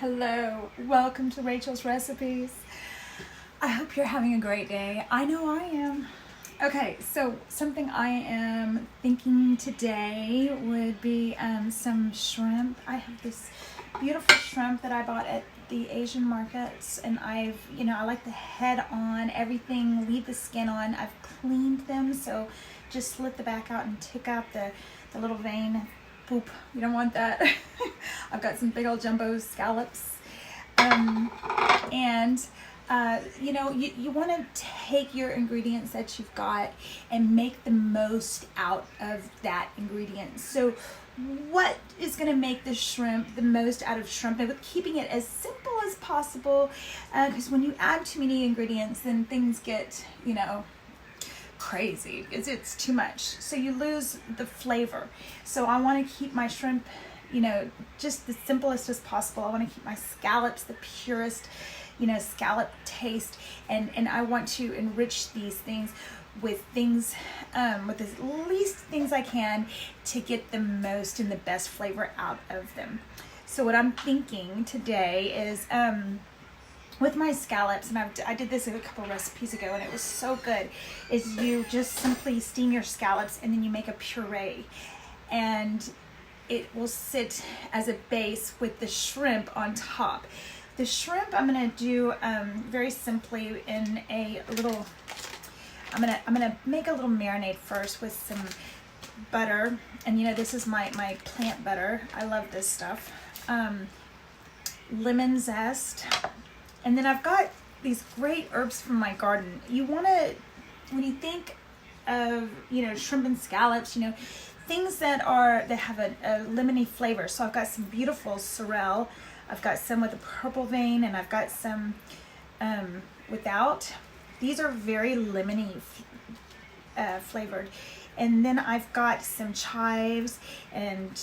Hello, welcome to Rachel's Recipes. I hope you're having a great day. I know I am. Okay, so something I am thinking today would be some shrimp. I have this beautiful shrimp that I bought at the Asian markets, and I like the head on, everything, leave the skin on. I've cleaned them, so just slit the back out and took out the little vein. Poop, you don't want that. I've got some big old jumbo scallops. You want to take your ingredients that you've got and make the most out of that ingredient. So what is going to make the shrimp the most out of shrimp, and with keeping it as simple as possible, because when you add too many ingredients, then things get, crazy. It's too much, so you lose the flavor. So I want to keep my shrimp just the simplest as possible. I want to keep my scallops the purest scallop taste, and I want to enrich these things with things with as least things I can to get the most and the best flavor out of them. So what I'm thinking today is with my scallops, and I did this a couple recipes ago and it was so good, is you just simply steam your scallops and then you make a puree, and it will sit as a base with the shrimp on top. The shrimp I'm gonna do very simply in a little, I'm gonna make a little marinade first with some butter, and this is my plant butter. I love this stuff. Lemon zest. And then I've got these great herbs from my garden. You want to, when you think of, shrimp and scallops, things that have a lemony flavor. So I've got some beautiful sorrel. I've got some with a purple vein, and I've got some without. These are very lemony flavored. And then I've got some chives and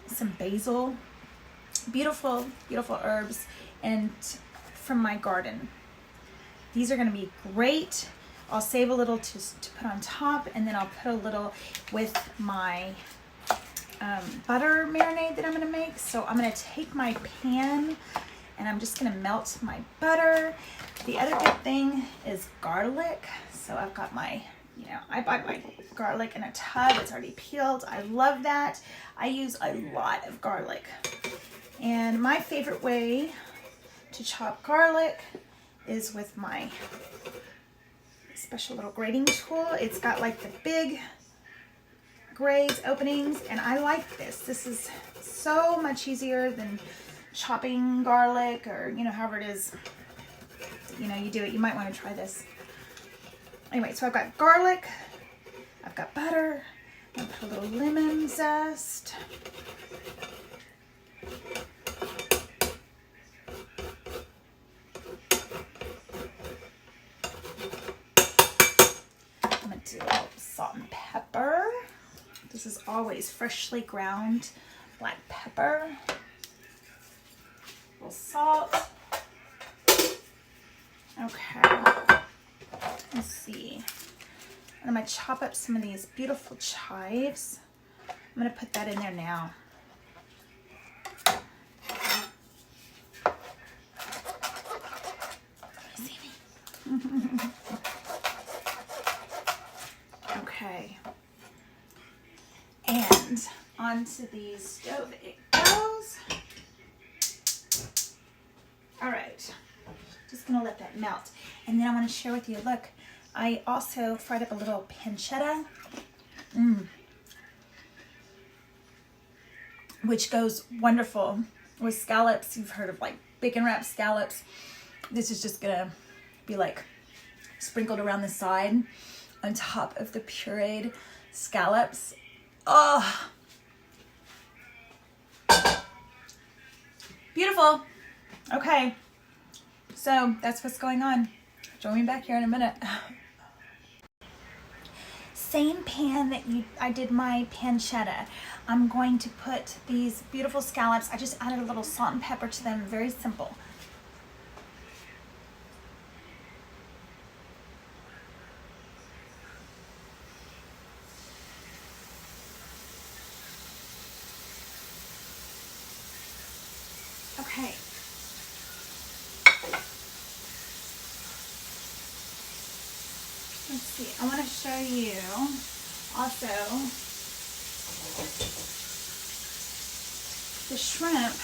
some basil. Beautiful, beautiful herbs, and from my garden. These are going to be great. I'll save a little to put on top, and then I'll put a little with my butter marinade that I'm going to make. So I'm going to take my pan and I'm just going to melt my butter. The other good thing is garlic. So I've got my, I buy my garlic in a tub. It's already peeled. I love that. I use a lot of garlic. And my favorite way to chop garlic is with my special little grating tool. It's got like the big graze openings, and I like this. This is so much easier than chopping garlic, or however it is you do it. You might want to try this. Anyway, so I've got garlic, I've got butter, I'm gonna put a little lemon zest. Do a little salt and pepper. This is always freshly ground black pepper. A little salt. Okay. Let's see. And I'm going to chop up some of these beautiful chives. I'm going to put that in there now. Can you see me? Okay, and onto the stove it goes. All right, just gonna let that melt, and then I want to share with you. Look, I also fried up a little pancetta, which goes wonderful with scallops. You've heard of like bacon wrapped scallops. This is just gonna be like sprinkled around the side on top of the pureed scallops. Oh, beautiful. Okay, so that's what's going on. Join me back here in a minute. Same pan that I did my pancetta. I'm going to put these beautiful scallops. I just added a little salt and pepper to them. Very simple. Okay. Okay. Let's see. I want to show you also the shrimp.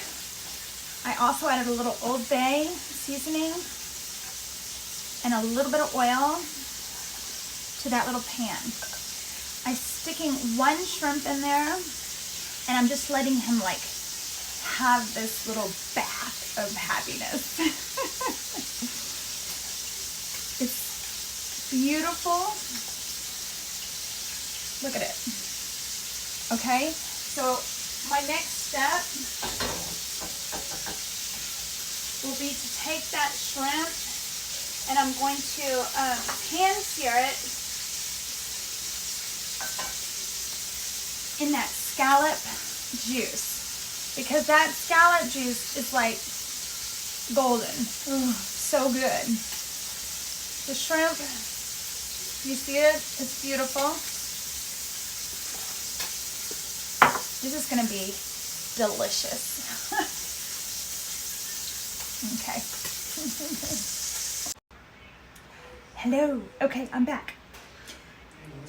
I also added a little Old Bay seasoning and a little bit of oil to that little pan. I'm sticking one shrimp in there, and I'm just letting him like have this little bath of happiness. It's beautiful. Look at it. Okay, so my next step will be to take that shrimp, and I'm going to pan sear it in that scallop juice, because that scallop juice is like golden. Ugh, so good. The shrimp, you see it? It's beautiful. This is going to be delicious. Okay. Hello. Okay, I'm back.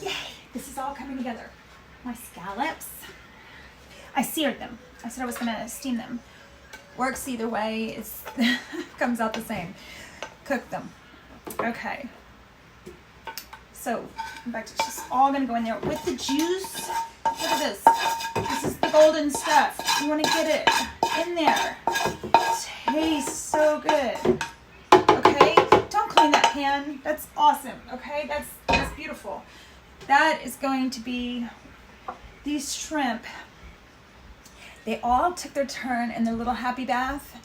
Yay! This is all coming together. My scallops. I seared them. I said I was going to steam them. Works either way. It comes out the same. Cook them. Okay. So, in fact, it's just all going to go in there with the juice. Look at this. This is the golden stuff. You want to get it in there. It tastes so good. Okay? Don't clean that pan. That's awesome. Okay? That's beautiful. That is going to be these shrimp. They all took their turn in their little happy bath.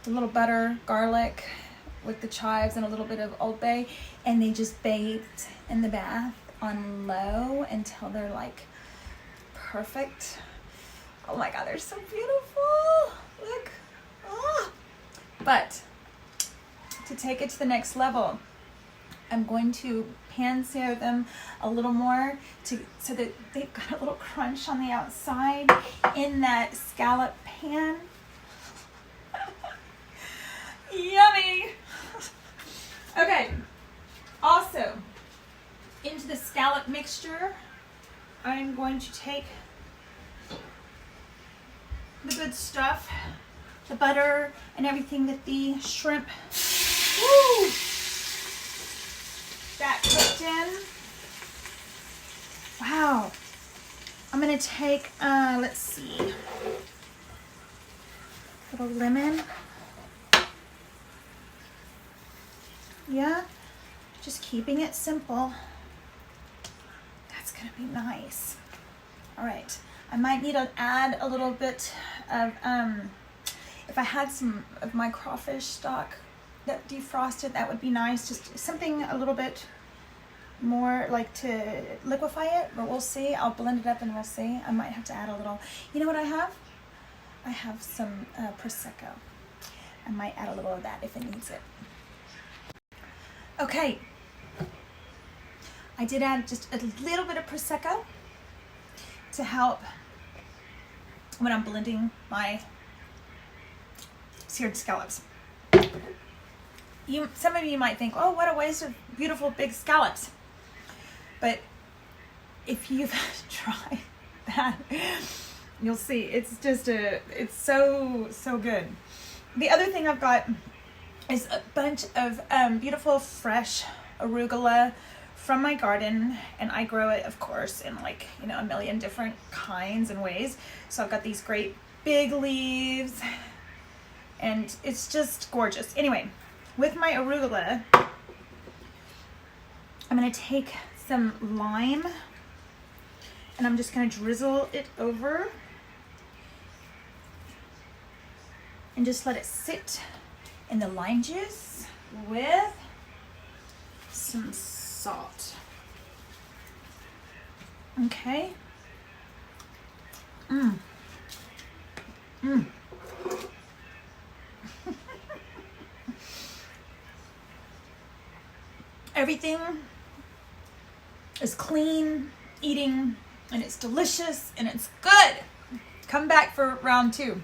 The little butter, garlic with the chives and a little bit of Old Bay, and they just bathed in the bath on low until they're like perfect. Oh my God, they're so beautiful. Look. Ah. But to take it to the next level, I'm going to pan sear them a little more so that they've got a little crunch on the outside in that scallop pan. Yummy. Okay. Also, into the scallop mixture, I'm going to take the good stuff, the butter and everything that the shrimp that cooked in. Wow. I'm going to take, let's see, a little lemon. Yeah, just keeping it simple. That's going to be nice. All right. I might need to add a little bit of, if I had some of my crawfish stock that defrosted, that would be nice. Just something a little bit more like to liquefy it, but we'll see. I'll blend it up and we'll see. I might have to add a little. You know what I have? I have some Prosecco. I might add a little of that if it needs it. Okay. I did add just a little bit of Prosecco to help when I'm blending my seared scallops. Some of you might think, oh, what a waste of beautiful big scallops. But if you've tried that, you'll see it's just it's so good. The other thing I've got is a bunch of beautiful fresh arugula from my garden, and I grow it, of course, in like, you know, a million different kinds and ways. So I've got these great big leaves, and it's just gorgeous. Anyway, with my arugula, I'm going to take some lime, and I'm just going to drizzle it over and just let it sit in the lime juice with some salt. Okay. Everything is clean eating, and it's delicious, and it's good. Come back for round 2.